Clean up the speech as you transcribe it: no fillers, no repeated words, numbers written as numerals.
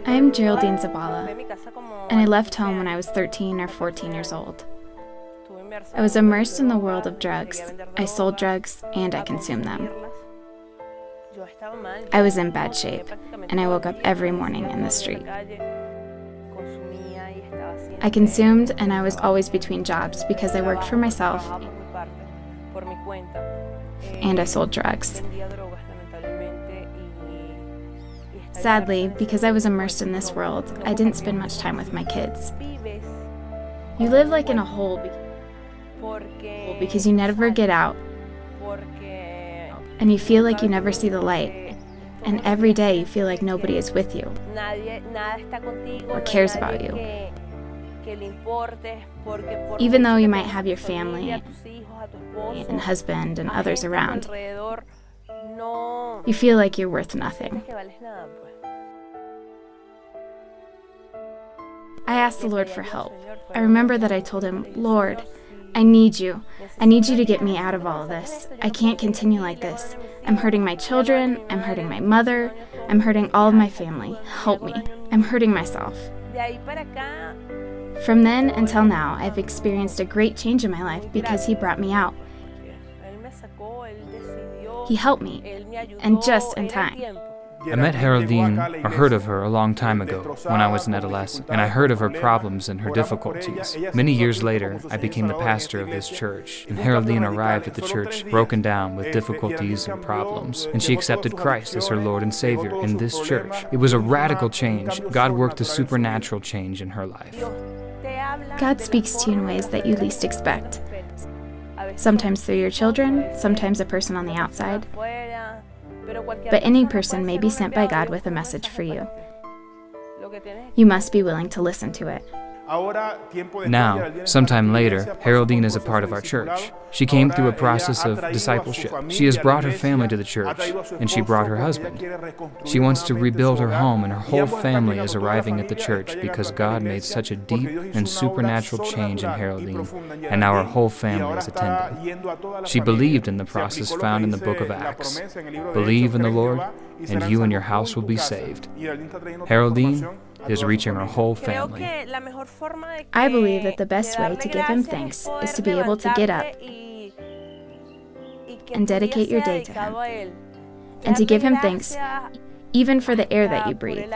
I am Geraldine Zabala, and I left home when I was 13 or 14 years old. I was immersed in the world of drugs. I sold drugs and I consumed them. I was in bad shape, and I woke up every morning in the street. I consumed, and I was always between jobs because I worked for myself and I sold drugs. Sadly, because I was immersed in this world, I didn't spend much time with my kids. You live like in a hole because you never get out, and you feel like you never see the light, and every day you feel like nobody is with you or cares about you. Even though you might have your family and husband and others around, you feel like you're worth nothing. I asked the Lord for help. I remember that I told him, "Lord, I need you. I need you to get me out of all of this. I can't continue like this. I'm hurting my children. I'm hurting my mother. I'm hurting all of my family. Help me. I'm hurting myself." From then until now, I've experienced a great change in my life because he brought me out. He helped me, and just in time. I met Geraldine, or heard of her, a long time ago, when I was an adolescent, and I heard of her problems and her difficulties. Many years later, I became the pastor of this church, and Geraldine arrived at the church broken down with difficulties and problems, and she accepted Christ as her Lord and Savior in this church. It was a radical change. God worked a supernatural change in her life. God speaks to you in ways that you least expect. Sometimes through your children, sometimes a person on the outside. But any person may be sent by God with a message for you. You must be willing to listen to it. Now, sometime later, Geraldine is a part of our church. She came through a process of discipleship. She has brought her family to the church, and she brought her husband. She wants to rebuild her home, and her whole family is arriving at the church because God made such a deep and supernatural change in Geraldine, and now her whole family is attending. She believed in the process found in the book of Acts. Believe in the Lord, and you and your house will be saved. Geraldine is reaching her whole family. I believe that the best way to give him thanks is to be able to get up and dedicate your day to him, and to give him thanks even for the air that you breathe.